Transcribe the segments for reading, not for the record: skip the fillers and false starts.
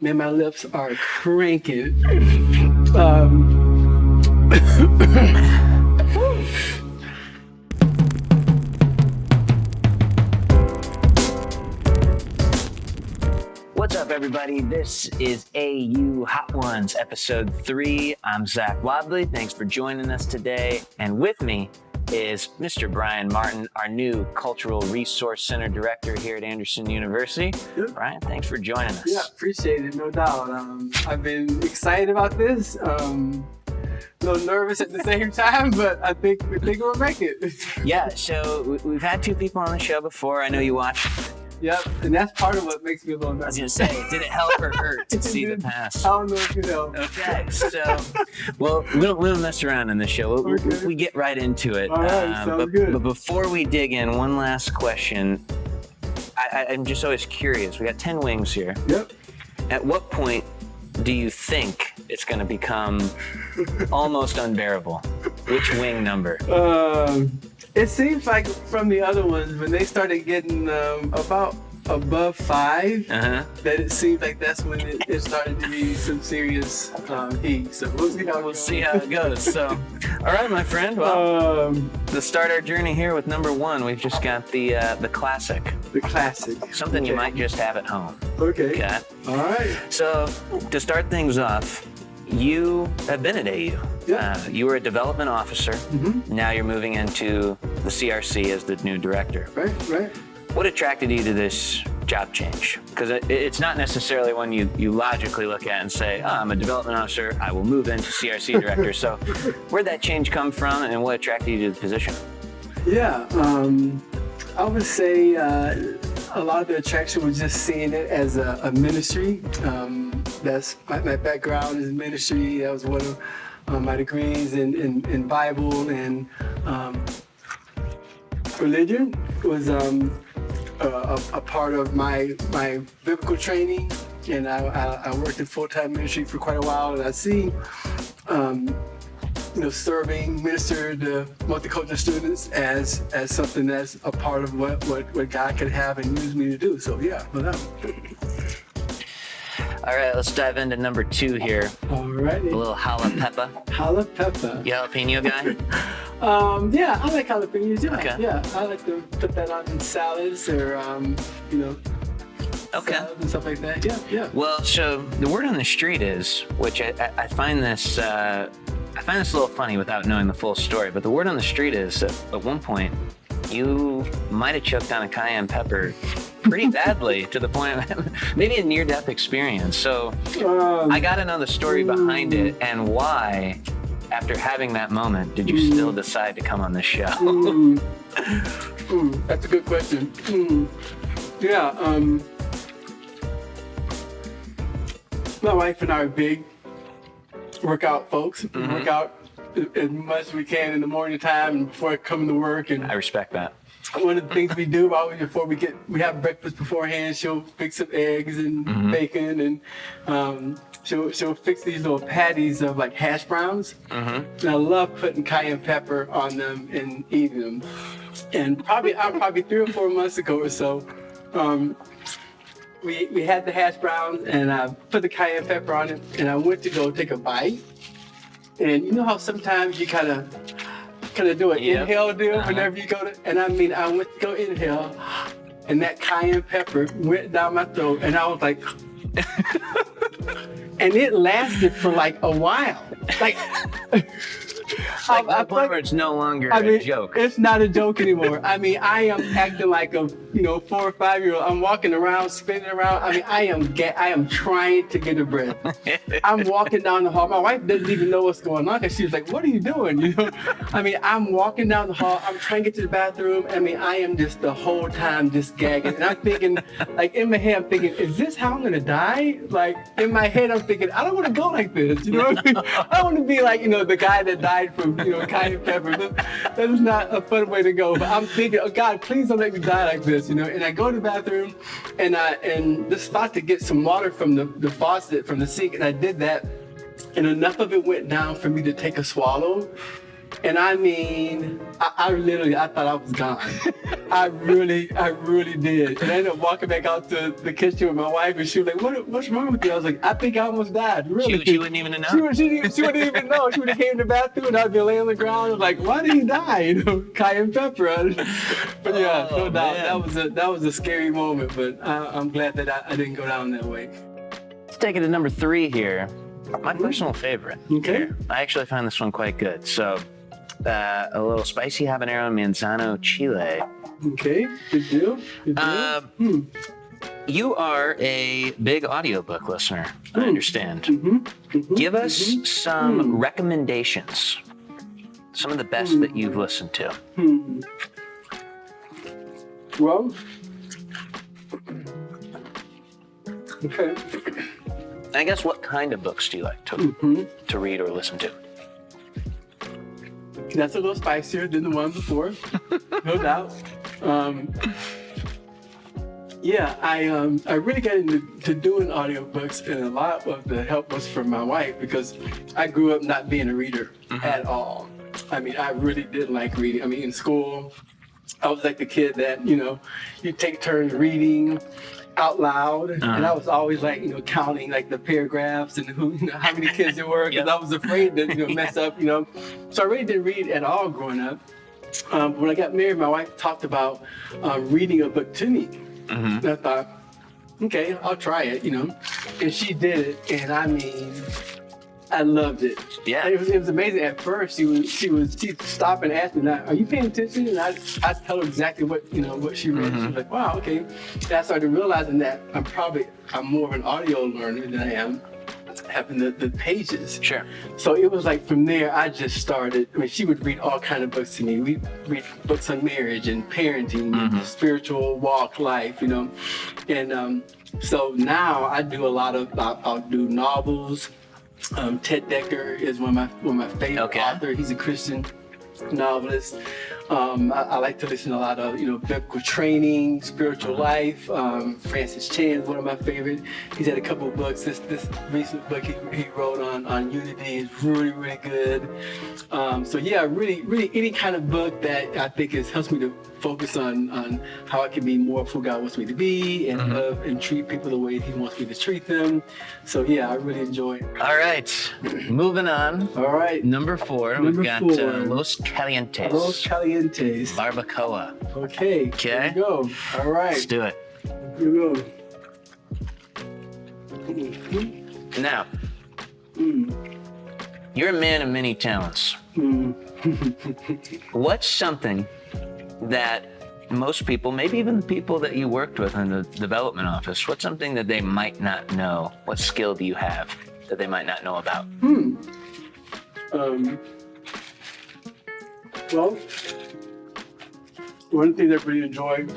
Man, my lips are cranking. What's up, everybody? This is AU Hot Ones, episode 3. I'm Zach Wadley. Thanks for joining us today. And with me is Mr. Brian Martin, our new Cultural Resource Center Director here at Anderson University. Yep. Brian, thanks for joining us. Yeah, appreciate it, no doubt. I've been excited about this. A little nervous at the same time, but I think we'll make it. Yeah, so we've had 2 people on the show before. I know you watched. Yep, and that's part of what makes me a little nervous. I was going to say, did it help or hurt to see the past? I don't know if you know. Okay, so, well, we don't mess around in this show. We get right into it. All right, sounds good. But before we dig in, one last question. I'm just always curious. We got 10 wings here. Yep. At what point do you think it's going to become almost unbearable? Which wing number? It seems like from the other ones, when they started getting about above 5, that it seems like that's when it started to be some serious heat. So we'll see how it goes. So, all right, my friend. Well, to start our journey here with number 1, we've just got the classic. The classic. Something you might just have at home. Okay. All right. So to start things off, you have been at AU. Yeah. You were a development officer. Mm-hmm. Now you're moving into the CRC as the new director. Right. What attracted you to this job change? Because it's not necessarily one you logically look at and say, I'm a development officer, I will move into CRC director. So where'd that change come from and what attracted you to the position? Yeah, I would say a lot of the attraction was just seeing it as a ministry. That's my background is ministry. That was one of my degrees in Bible and religion was a part of my biblical training, and I worked in full-time ministry for quite a while, and I see serving, minister to multicultural students as something that's a part of what God can have and use me to do. So yeah, without. All right, let's dive into number 2 here. All right. A little jalapeno. Jalapeno. You jalapeno guy? Yeah, I like jalapenos. Yeah, Okay. Yeah, I like to put that on in salads or Okay. salads and stuff like that. Yeah. Well, so the word on the street is, which I find this a little funny without knowing the full story, but the word on the street is that at one point you might have choked on a cayenne pepper pretty badly to the point of maybe a near-death experience. So I got to know the story behind it and why, after having that moment, did you still decide to come on this show? That's a good question. Yeah, my wife and I are big workout folks. Mm-hmm. Work out as much as we can in the morning time and before I come to work. And I respect that. one of the things we do before we have breakfast beforehand, she'll fix some eggs and bacon, and she'll fix these little patties of like hash browns. And I love putting cayenne pepper on them and eating them. And probably 3 or 4 months ago or so, we had the hash browns and I put the cayenne pepper on it, and I went to go take a bite. And you know how sometimes you kind of do an inhale deal whenever you go to, and I went to go inhale, and that cayenne pepper went down my throat, and I was like, and it lasted for like a while. Like, Like the point where it's no longer a joke. It's not a joke anymore. I am acting like a 4 or 5-year-old. I'm walking around, spinning around. I am trying to get a breath. I'm walking down the hall. My wife doesn't even know what's going on because she's like, "What are you doing?" I'm walking down the hall. I'm trying to get to the bathroom. I am just the whole time just gagging. And I'm thinking, like in my head, I'm thinking, is this how I'm gonna die? Like in my head, I'm thinking, I don't want to go like this. You know what I mean? I don't want to be like the guy that died from cayenne pepper. That is not a fun way to go. But I'm thinking, oh God, please don't make me die like this. And I go to the bathroom, and the spot to get some water from the faucet from the sink, and I did that, and enough of it went down for me to take a swallow. And I mean, I literally, I thought I was gone. I really did. And I ended up walking back out to the kitchen with my wife, and she was like, what's wrong with you? I was like, I think I almost died. Really? She wouldn't even know. She wouldn't even know. She would have came in the bathroom, and I'd be laying on the ground, and like, why did he die? You know, cayenne pepper. But yeah, no doubt, that was a scary moment, but I'm glad that I didn't go down that way. Let's take it to number 3 here. My personal favorite. Okay. Here. I actually find this one quite good. So, a little spicy habanero manzano chile. Okay, good deal. Good deal. You are a big audiobook listener, I understand. Give us some recommendations. Some of the best that you've listened to. Well, okay. I guess what kind of books do you like to read or listen to? That's a little spicier than the one before, no doubt. Yeah, I really got into doing audiobooks, and a lot of the help was from my wife because I grew up not being a reader at all. I mean, I really didn't like reading. I mean, in school, I was like the kid that, you know, you take turns reading out loud, and I was always like, you know, counting like the paragraphs and who, you know, how many kids there were, because I was afraid to, you know, mess up, you know. So I really didn't read at all growing up. When I got married, my wife talked about reading a book to me. And I thought, okay, I'll try it, you know. And she did it, and I mean, I loved it. Yeah. And it was amazing. At first, she'd stop and ask me, "Are you paying attention?" And I'd tell her exactly what she read. She was like, "Wow, okay." And I started realizing that I'm more of an audio learner than I am having the pages. Sure. So it was like from there, I just started. I mean, she would read all kinds of books to me. We read books on marriage and parenting, and spiritual walk life, you know. And so now I do a lot of. I'll do novels. Ted Decker is one of my favorite authors. He's a Christian novelist. I like to listen to a lot of, you know, biblical training, spiritual life. Francis Chan is one of my favorite. He's had a couple of books. This recent book he wrote on unity is really, really good. So yeah, really any kind of book that I think helps me to focus on how I can be more of who God wants me to be and love and treat people the way He wants me to treat them. So yeah, I really enjoy it. All right, moving on. All right. Number 4, we've got Los Calientes. Los Calientes. Barbacoa. Okay. Here we go. All right. Let's do it. Here we go. Now, you're a man of many talents. What's something that most people, maybe even the people that you worked with in the development office, what's something that they might not know? What skill do you have that they might not know about? Well, one thing that I really enjoy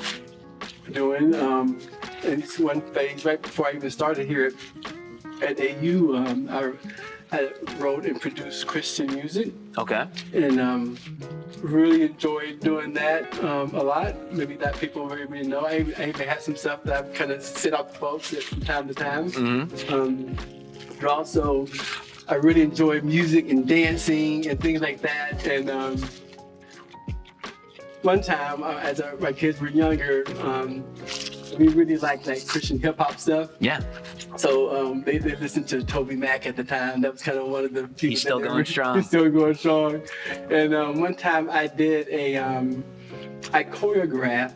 doing, and it's one phase right before I even started here at AU, I wrote and produced Christian music. Okay. And really enjoyed doing that a lot. Maybe that people really know. I even had some stuff that I kind of sent out to folks from time to time. But also, I really enjoy music and dancing and things like that. And one time, as my kids were younger, we really liked like Christian hip hop stuff. Yeah. So they listened to Toby Mac at the time. That was kind of one of the people. He's still going strong. He's still going strong. And one time I did I choreographed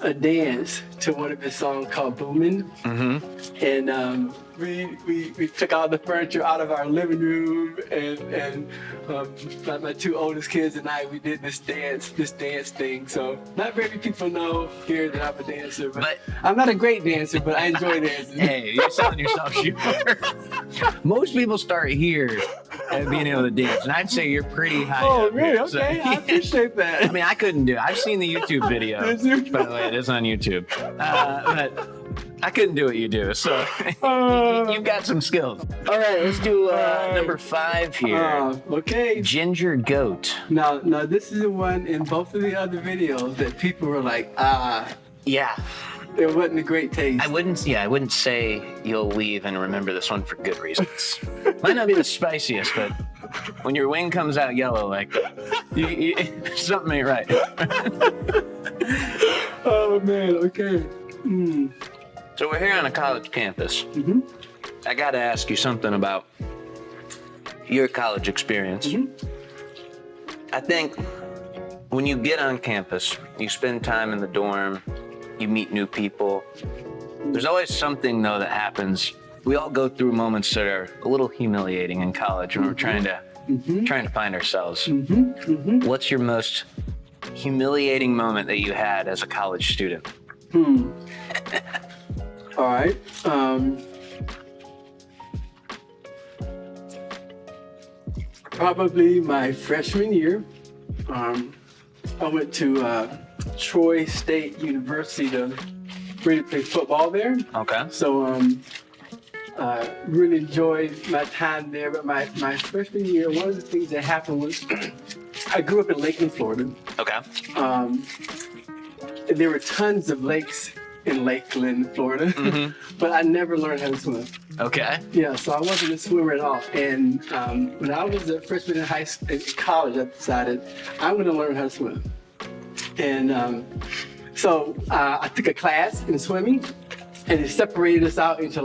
a dance to one of his songs called Boomin'. And we took all the furniture out of our living room, and my 2 oldest kids and I, we did this dance thing. So not very many people know here that I'm a dancer, but I'm not a great dancer, but I enjoy dancing. Hey, you're selling yourself short. Most people start here at being able to dance, and I'd say you're pretty high. Oh, up really? here, Okay, so. I appreciate that. I mean, I couldn't do it. I've seen the YouTube video. By the way, it is on YouTube. But I couldn't do what you do, so you've got some skills. All right, let's do number 5 here. Okay. Ginger goat. Now, this is the one in both of the other videos that people were like, yeah. It wasn't a great taste. I wouldn't say you'll leave and remember this one for good reasons. Might not be the spiciest, but when your wing comes out yellow, like something ain't right. Oh man, okay. So we're here on a college campus. I got to ask you something about your college experience. I think when you get on campus, you spend time in the dorm, you meet new people. There's always something though that happens. We all go through moments that are a little humiliating in college when we're trying to find ourselves. What's your most humiliating moment that you had as a college student? All right. Probably my freshman year. I went to Troy State University to really play football there. Okay. So really enjoyed my time there. But my freshman year, one of the things that happened was I grew up in Lakeland, Florida. Okay. There were tons of lakes in Lakeland, Florida, but I never learned how to swim. Okay. Yeah, so I wasn't a swimmer at all. And when I was a freshman in college, I decided I'm going to learn how to swim. And so I took a class in swimming, and it separated us out into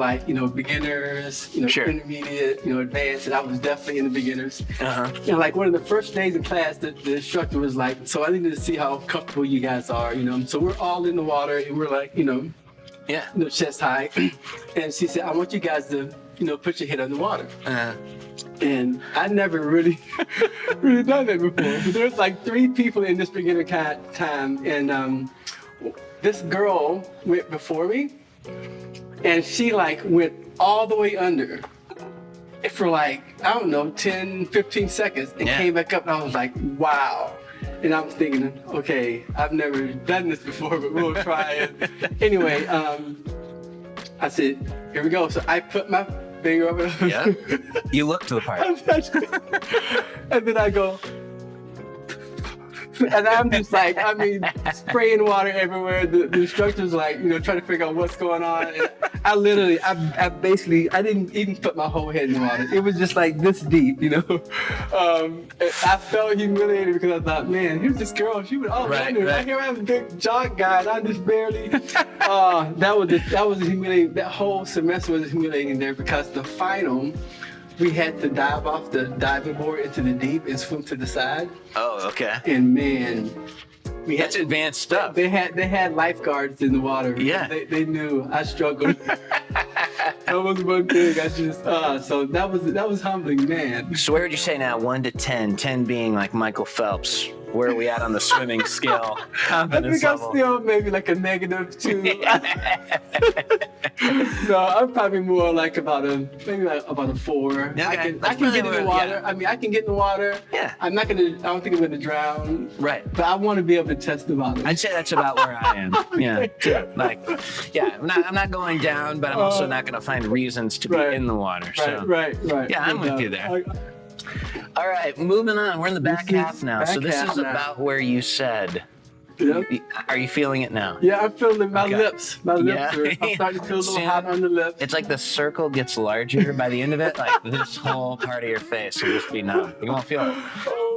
beginners, intermediate, advanced, and I was definitely in the beginners. And like one of the first days in class, the instructor was like, so I needed to see how comfortable you guys are, So we're all in the water, and we're like, chest high. And she said, I want you guys to, put your head on the water. And I never really done that before. But there's like 3 people in this beginner time, and this girl went before me, and she went all the way under for 10, 15 seconds, and came back up, and I was like, wow. And I was thinking, okay, I've never done this before, but we'll try it. Anyway, I said, here we go. So I put my finger over. Yeah. You look to the part. And then I go, and I'm just spraying water everywhere. The instructor's trying to figure out what's going on. And I didn't even put my whole head in the water. It was just this deep, I felt humiliated because I thought, man, here's this girl. She was all under. Right. Here I am, a big jock guy, and I'm just barely. That was humiliating. That whole semester was humiliating there because the final, we had to dive off the diving board into the deep and swim to the side. Oh, okay. And man, that's advanced stuff. They had lifeguards in the water. Yeah. They knew I struggled. That was one thing. I just so that was humbling, man. So where would you say now, 1 to 10? 10 being like Michael Phelps. Where are we at on the swimming scale? Confidence level. I think I'm still maybe a -2. No, I'm probably more about a 4. Okay. I can get in the water. Yeah. I mean, I can get in the water. Yeah. I don't think I'm gonna drown. Right. But I want to be able to test the bottom. I'd say that's about where I am. Yeah. I'm not going down, but I'm also not gonna find reasons to be in the water. So. Right. Yeah, I'm with you there. All right, moving on. We're in the back half now. So this is about where you said. Yep. Are you feeling it now? Yeah, I'm feeling my lips. My lips I'm starting to feel a little hot on the lips. It's like the circle gets larger by the end of it. Like this whole part of your face will just be numb. You won't feel it.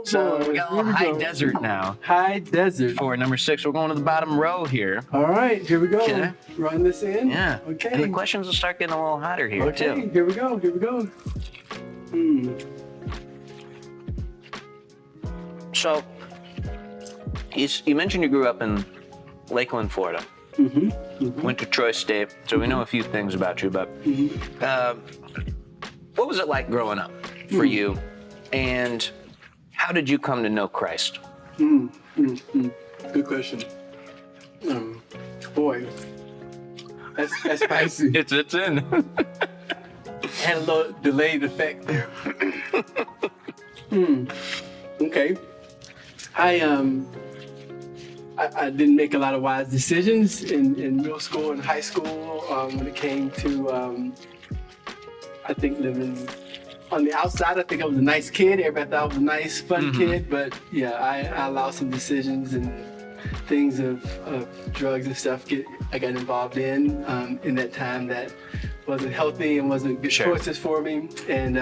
So we got a little high desert now. High desert. For number 6, we're going to the bottom row here. All right, here we go. Okay. Run this in. Yeah. Okay. And the questions will start getting a little hotter here too. Okay, here we go. So, you mentioned you grew up in Lakeland, Florida. Went to Troy State, so we know a few things about you, but what was it like growing up for you, and how did you come to know Christ? Good question. Boy, that's spicy. It's in. Had a little delayed effect there. Okay. I didn't make a lot of wise decisions in middle school and high school when it came to, I think, living on the outside. I think I was a nice kid. Everybody thought I was a nice, fun kid. But yeah, I allowed some decisions and things of drugs and stuff I got involved in that time that wasn't healthy and wasn't good choices for me. And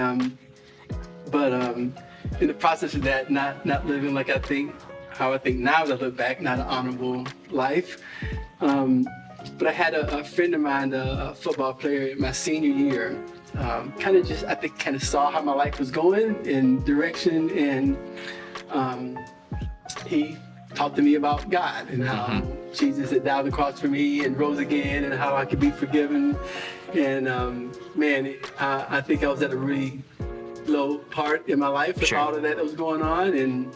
but in the process of that, not living like how I think now as I look back, not an honorable life. But I had a friend of mine, a football player in my senior year, kind of saw how my life was going in direction, and he talked to me about God and how Jesus had died on the cross for me and rose again, and how I could be forgiven. And I think I was at a really low part in my life with all of that was going on, and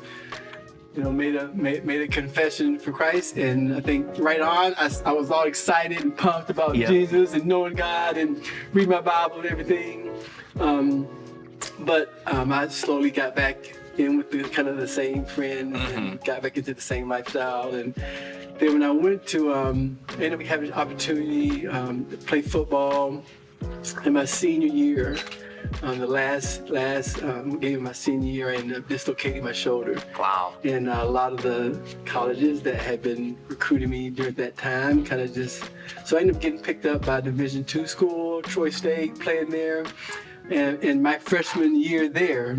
made a confession for Christ. And I think right on, I was all excited and pumped about Jesus and knowing God and reading my Bible and everything. But I slowly got back in with the same friend and got back into the same lifestyle. And then when I went to, ended up having an opportunity to play football in my senior year. The last game of my senior year, I ended up dislocating my shoulder. Wow. And a lot of the colleges that had been recruiting me during that time so I ended up getting picked up by a Division II school, Troy State, playing there. And in my freshman year there,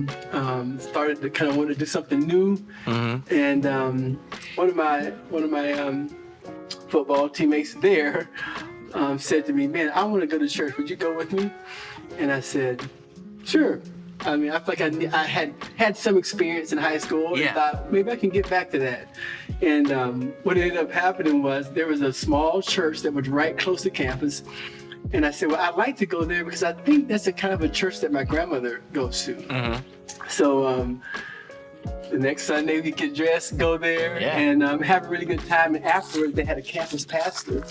started to kind of want to do something new. And one of my football teammates there said to me, "Man, I want to go to church. Would you go with me?" And I said, "Sure." I mean, I feel like I had some experience in high school, and thought maybe I can get back to that. And what ended up happening was there was a small church that was right close to campus. And I said, well, I'd like to go there because I think that's a kind of a church that my grandmother goes to. So the next Sunday we get dressed, go there, and have a really good time. And afterwards they had a campus pastor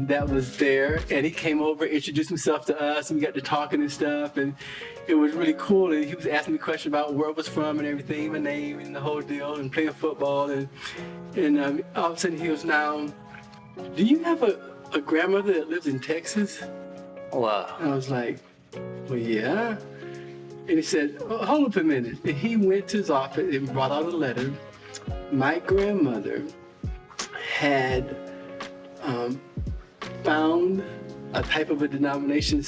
that was there, and he came over, introduced himself to us, and we got to talking and stuff, and it was really cool. And he was asking me questions about where I was from and everything, my name and the whole deal, and playing football. And all of a sudden he goes, "Now, do you have a grandmother that lives in Texas?" Wow. And I was like, "Well, yeah." And he said, "Oh, hold up a minute." And he went to his office and brought out a letter. My grandmother had found a type of a denomination,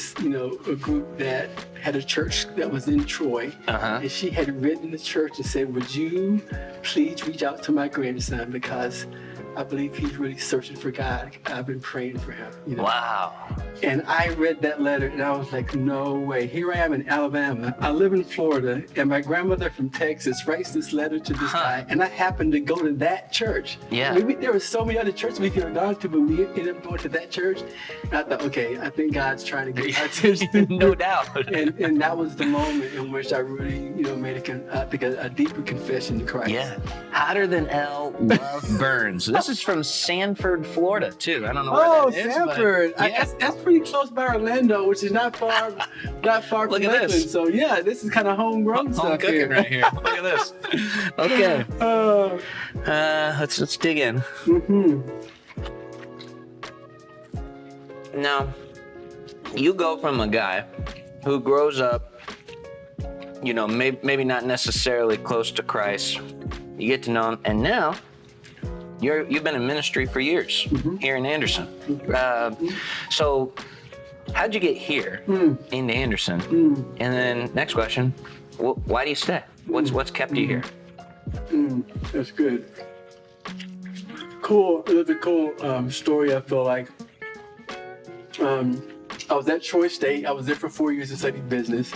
a group that had a church that was in Troy. And she had written the church and said, "Would you please reach out to my grandson, because I believe he's really searching for God. I've been praying for him." Wow. And I read that letter and I was like, no way. Here I am in Alabama. I live in Florida, and my grandmother from Texas writes this letter to this guy, and I happened to go to that church. Yeah. I mean, there were so many other churches we could have gone to, but we ended up going to that church. And I thought, okay, I think God's trying to get my attention. No doubt. And that was the moment in which I really, made a deeper confession to Christ. Yeah. Hotter than hell, love burns. This is from Sanford, Florida, too. I don't know where that is. Sanford. But, That's pretty close by Orlando, which is not far from Look at Lakeland. this. So yeah, this is kind of homegrown stuff cooking here. right here. Look at this. Okay. Let's dig in. Now, you go from a guy who grows up, maybe not necessarily close to Christ. You get to know him, and now you've been in ministry for years here in Anderson. So how'd you get here into Anderson? And then next question, why do you stay? What's kept you here? That's good. Cool. It was a cool story. I feel like I was at Troy State. I was there for 4 years and studied business.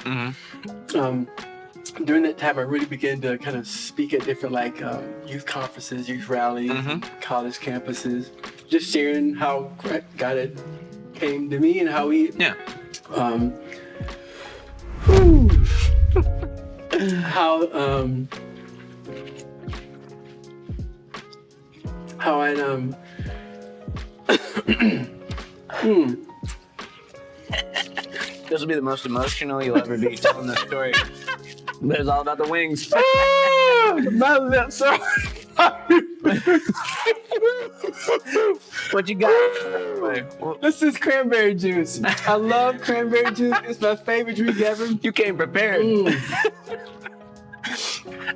During that time, I really began to kind of speak at different youth conferences, youth rallies, college campuses, just sharing how God had came to me and how he how I'd This will be the most emotional you'll ever be telling this story. But it's all about the wings. my lips are What you got? This is cranberry juice. I love cranberry juice. It's my favorite drink ever. You came prepared.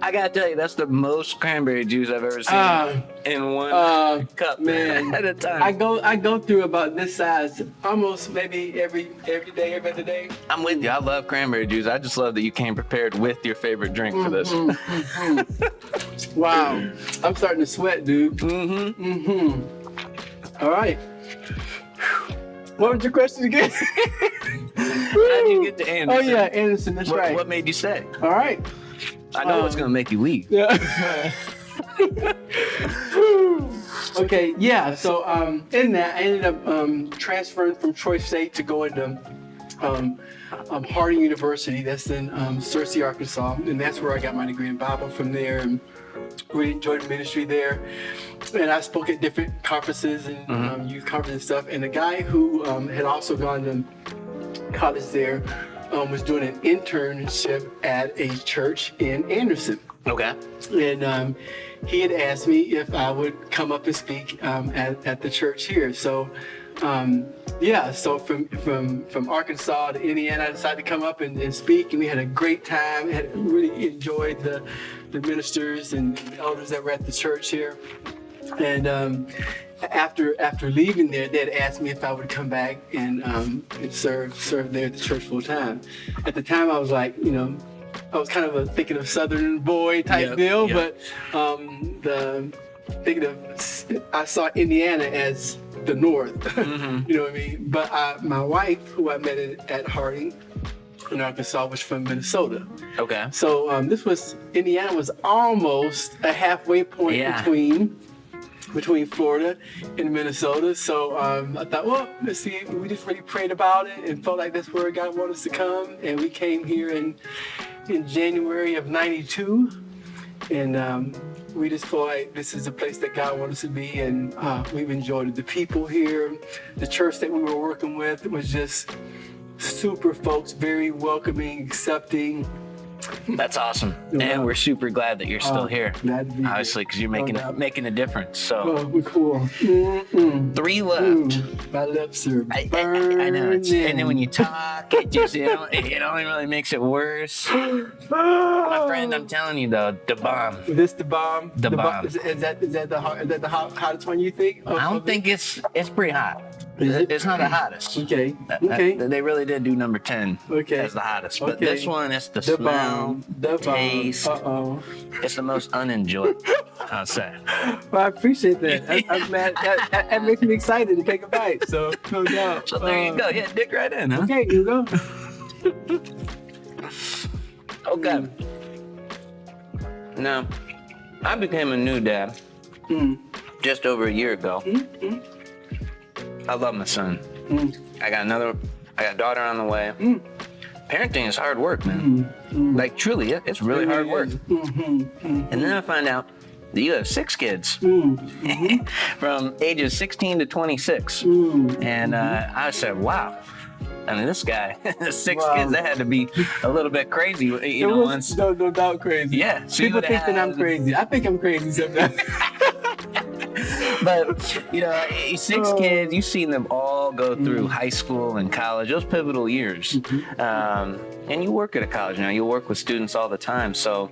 I gotta tell you, that's the most cranberry juice I've ever seen in one cup, man, at a time. I go through about this size almost maybe every day, every other day. I'm with you. I love cranberry juice. I just love that you came prepared with your favorite drink for this. Wow, I'm starting to sweat, dude. All right. What was your question again? How did you get to Anderson? Oh yeah, Anderson. That's right. What made you stay? All right. I know what's gonna make you leave. Yeah. Okay. Yeah. So in that, I ended up transferring from Troy State to go into Harding University. That's in Searcy, Arkansas, and that's where I got my degree in Bible from there. And really enjoyed the ministry there. And I spoke at different conferences and youth conferences and stuff. And the guy who had also gone to college there was doing an internship at a church in Anderson. Okay. And he had asked me if I would come up and speak at the church here. So so from Arkansas to Indiana, I decided to come up and speak, and we had a great time. Had really enjoyed the ministers and the elders that were at the church here. And after leaving there, they had asked me if I would come back and serve there at the church full time. At the time, I was like, I was kind of thinking of Southern boy type deal, but I saw Indiana as the North. You know what I mean? But my wife, who I met at Harding in Arkansas, was from Minnesota. Okay. So Indiana was almost a halfway point between Florida and Minnesota. So I thought, well, let's see. We just really prayed about it and felt like that's where God wanted us to come. And we came here in January of '92. And we just feel like this is the place that God wants us to be. And we've enjoyed it. The people here, the church that we were working with was just super folks, very welcoming, accepting. That's awesome. And we're super glad that you're still here. Glad to be obviously, because you're making a difference. So we're cool. 3 left. My lips are I burning. know. And then when you talk, it just it only really makes it worse. My friend, I'm telling you though, the bomb. Is this the bomb? The bomb. Is that the hottest one you think? I don't think it's pretty hot. It's not the hottest. Okay. They really did do number 10 as the hottest. But this one, it's the smell, the taste. It's the most unenjoyed, I'll say. Well, I appreciate that. I'm glad. That makes me excited to take a bite. So, no doubt. So there you go. Yeah, dig right in, huh? Okay, you go. Okay. Now, I became a new dad just over a year ago. I love my son. I got a daughter on the way. Parenting is hard work, man. Like truly, it's really hard work. And then I find out that you have 6 kids from ages 16 to 26. And I said, wow. I mean, this guy, 6 kids, that had to be a little bit crazy. No doubt crazy. Yeah. So people think that I'm crazy. I think I'm crazy sometimes. But, 6 kids, you've seen them all go through high school and college, those pivotal years. And you work at a college now, you work with students all the time. So,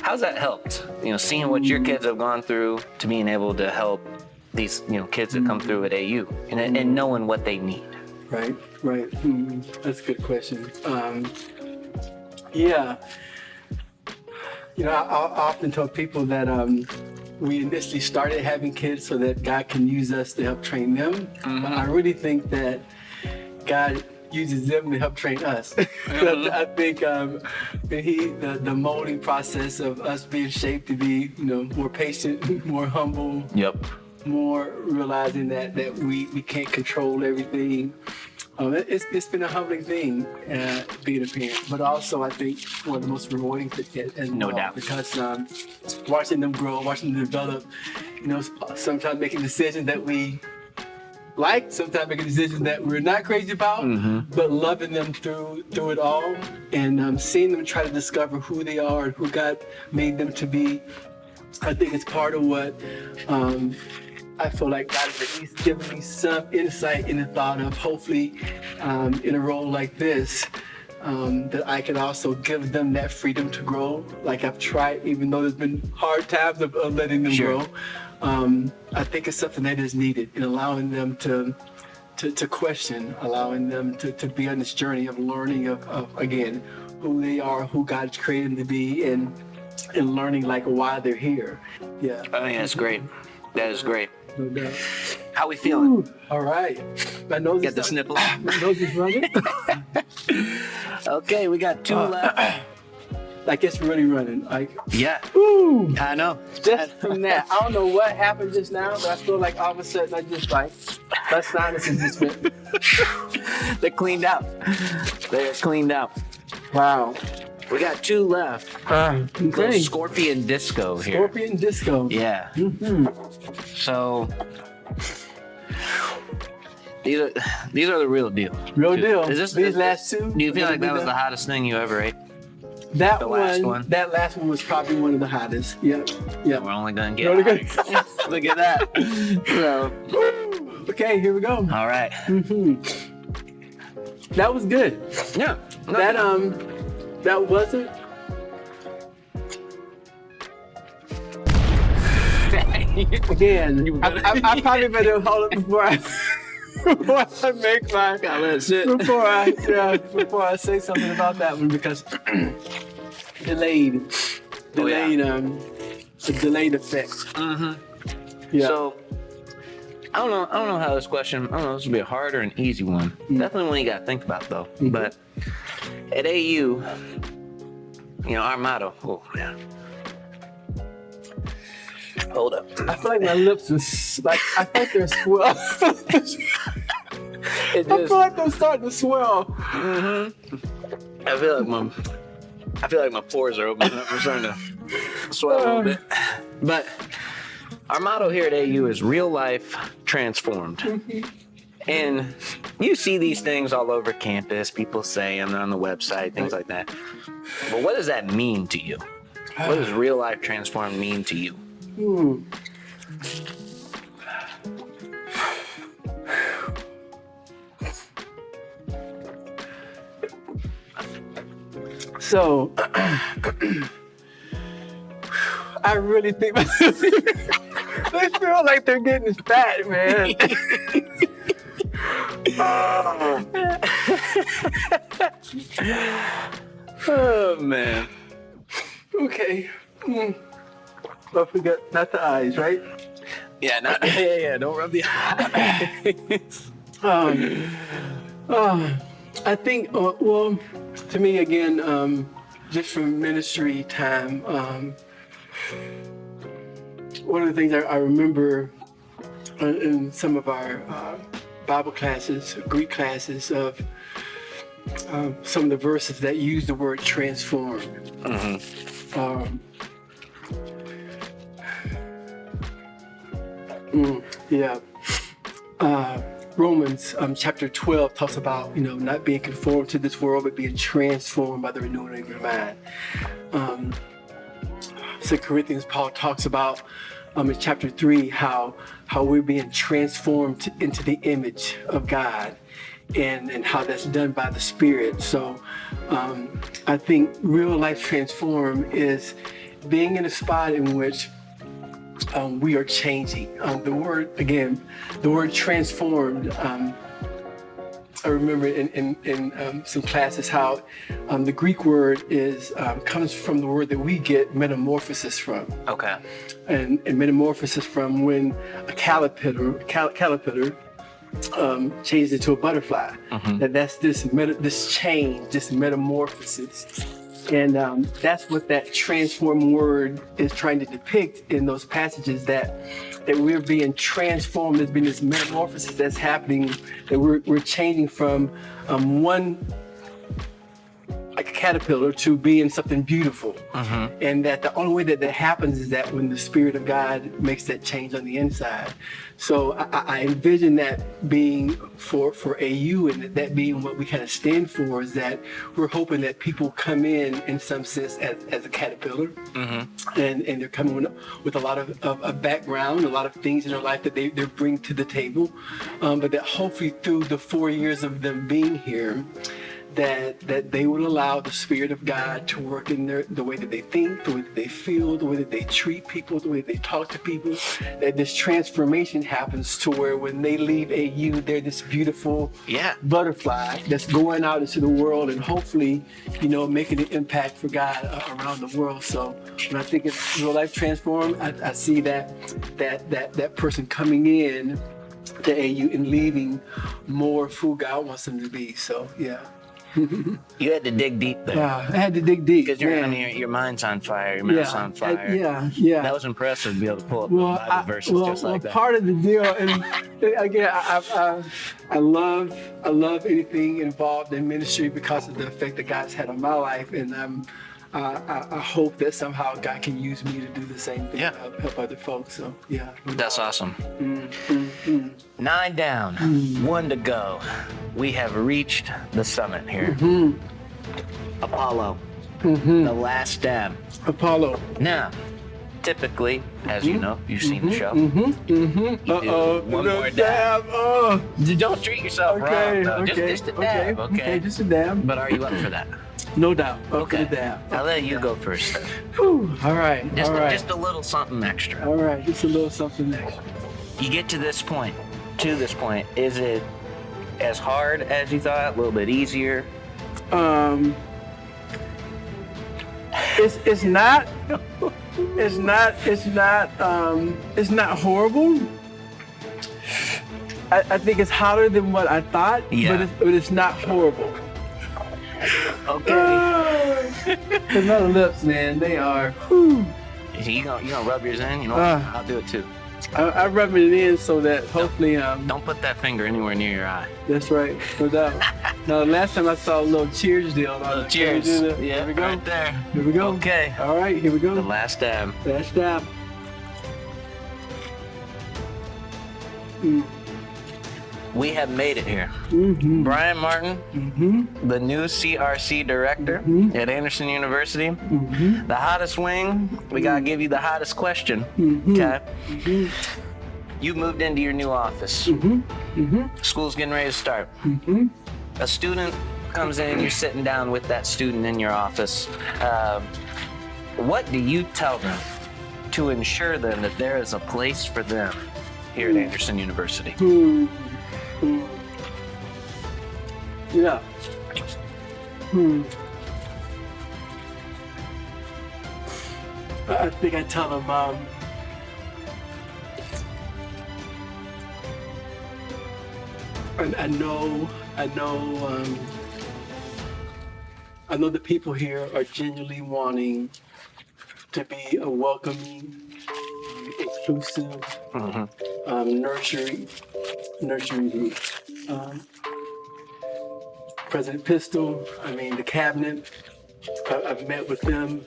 how's that helped? Seeing what your kids have gone through to being able to help these, kids that come through at AU and knowing what they need. Right. That's a good question. I often tell people that we initially started having kids so that God can use us to help train them. But I really think that God uses them to help train us. I think the molding process of us being shaped to be, more patient, more humble. Yep. More realizing that we can't control everything. It's been a humbling thing being a parent, but also I think one of the most rewarding things. No doubt. Because watching them grow, watching them develop, sometimes making decisions that we like, sometimes making decisions that we're not crazy about, but loving them through it all, and seeing them try to discover who they are and who God made them to be. I think it's part of what I feel like God has at least given me some insight in the thought of hopefully in a role like this, that I can also give them that freedom to grow. Like I've tried, even though there's been hard times of letting them Sure. grow. I think it's something that is needed in allowing them to question, allowing them to be on this journey of learning of again, who they are, who God's created them to be, and learning like why they're here. Yeah. Oh yeah, that's great. That is great. No doubt. How we feeling? Ooh, all right. My nose Get is the sniffles. My nose is running. Okay, we got 2 left. Like it's really running. Like, Yeah, ooh. I know. Just from that, I don't know what happened just now, but I feel like all of a sudden I just like my sinuses just went. They're cleaned out. They're cleaned out. Wow. We got 2 left. Little Okay. Scorpion Disco here. Scorpion disco. Yeah. Mm-hmm. So these are the real deal. Real deal. Is this, These last two. Do you feel like that was the hottest thing you ever ate? That the last one? That last one was probably one of the hottest. Yep. Yep. We're only gonna get. You're only hotter. Look at that. So, Okay, here we go. all right. Mm-hmm. That was good. Yeah. No, That wasn't. Again, I probably better hold it before I make my. Gotta let it sit. Before I say something about that one, because delayed effect. Mm-hmm. Yeah. So I don't know how this question. I don't know if this will be a hard or an easy one. Definitely one you gotta think about though. Mhm. But at AU, our motto. Oh yeah. Hold up. I feel like my lips is like I think they're swell. I feel like they're starting to swell. Mm-hmm. I feel like my pores are opening up. I'm starting to swell a little bit. But our motto here at AU is real life transformed. Mm-hmm. And you see these things all over campus. People say them on the website, things like that. But what does that mean to you? What does real life transformed mean to you? So, I really think they feel like they're getting fat, man. Oh man. Okay. Don't forget, not the eyes, right? Yeah, yeah. Don't rub the eyes. I think, well, to me again, just from ministry time, one of the things I remember in some of our Bible classes, Greek classes, of some of the verses that use the word transform. Mm-hmm. Romans chapter 12 talks about, not being conformed to this world, but being transformed by the renewing of your mind. 2 Corinthians, Paul talks about in chapter 3 how we're being transformed into the image of God, and how that's done by the Spirit. So I think real life transform is being in a spot in which we are changing. The word transformed, I remember in some classes how the Greek word comes from the word that we get metamorphosis from. Okay. And metamorphosis from when a caterpillar changed into a butterfly. Mm-hmm. That's this change, this metamorphosis. And that's what that transform word is trying to depict in those passages, that we're being transformed. There's been this metamorphosis that's happening, that we're changing from one, like a caterpillar, to being something beautiful. Mm-hmm. And that the only way that happens is that when the Spirit of God makes that change on the inside. So I envision that being for AU, and that being what we kind of stand for, is that we're hoping that people come in some sense as a caterpillar. Mm-hmm. and they're coming with a lot of background, a lot of things in their life that they bring to the table, but that hopefully through the 4 years of them being here, that they will allow the Spirit of God to work in the way that they think, the way that they feel, the way that they treat people, the way that they talk to people, that this transformation happens to where when they leave AU, they're this beautiful butterfly that's going out into the world and hopefully, making an impact for God around the world. So when I think it's real life transform, I see that person coming in to AU and leaving more of who God wants them to be. So yeah. You had to dig deep there. I had to dig deep. Because your mind's on fire, your mouth's on fire. Yeah. That was impressive to be able to pull up the Bible verses just like that. Part of the deal, and again, I love anything involved in ministry because of the effect that God's had on my life, and I hope that somehow God can use me to do the same thing, help other folks. So yeah. That's awesome. 9 down, 1 to go. We have reached the summit here. Apollo, the last dab. Apollo. Now, typically, as you know, you've seen the show. One more dab. Don't treat yourself wrong, though. Just a dab, okay? Just a dab. But are you up for that? No doubt. Okay. Dab. I'll let you go first. Whew. All right. Just a little something extra. All right. Just a little something extra. You get to this point. Is it as hard as you thought? A little bit easier? It's not horrible. I think it's harder than what I thought, but it's not horrible. Okay. Cause my lips, man, they are. Whew. You gonna rub yours in? I'll do it too. I rub it in so that hopefully don't put that finger anywhere near your eye. That's right, no doubt. Now, the last time I saw a little cheers deal. Cheers. Here we go. Right there. Here we go. Okay. All right, here we go. The last dab. Last dab. We have made it here. Brian Martin, the new CRC director at Anderson University. The hottest wing, we gotta give you the hottest question. Okay. You moved into your new office. School's getting ready to start. A student comes in, you're sitting down with that student in your office. What do you tell them to ensure then that there is a place for them here at Anderson University? Yeah. I think I tell them, I know the people here are genuinely wanting to be a welcoming, inclusive, nurturing group. President Pistol, the cabinet, I've met with them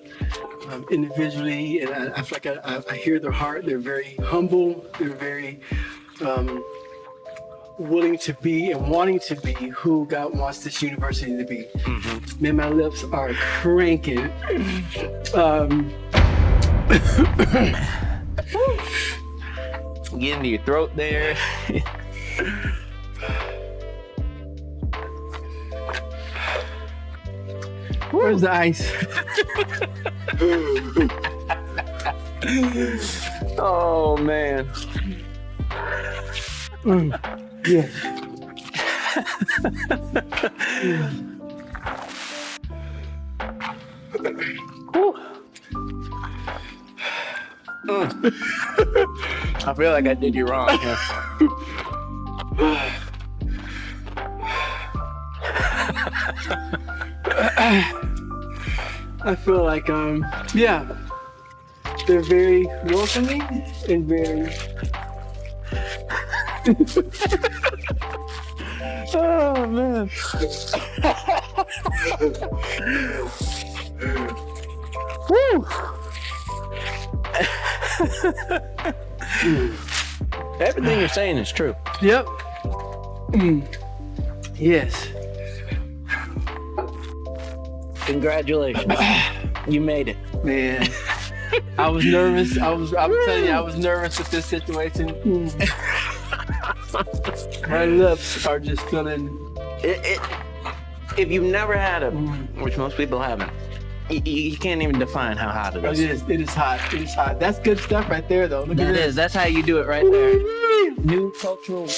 individually, and I feel like I hear their heart. They're very humble. They're very willing to be and wanting to be who God wants this university to be. Man, my lips are cranking. Get into your throat there. Where's the ice? Oh man. Yeah. I feel like I did you wrong. I feel like, they're very welcoming and very. Oh man. Woo. Everything you're saying is true. Yep. Yes. Congratulations. You made it. Man. I was nervous. I'm telling you, I was nervous with this situation. My lips are just feeling. It if you've never had it, which most people haven't, you can't even define how hot it is. It is hot. It is hot. That's good stuff right there, though. Look at That this. is. That's how you do it right there. New cultural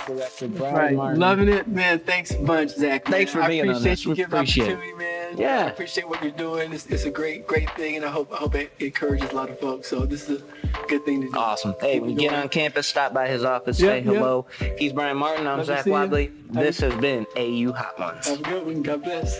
director, Brian Right. Martin. Loving it, man. Thanks a bunch, Zach. Thanks for being on this. I appreciate you giving the Appreciate it. opportunity, man. Yeah. I appreciate what you're doing. It's a great thing, and I hope it encourages a lot of folks. So this is a good thing to do. Awesome. Hey, when you get on campus, stop by his office, Yeah, say hello. He's Brian Martin. I'm Love to Zach see you. Wadley. This has been AU Hot Ones. Have a good one. God bless.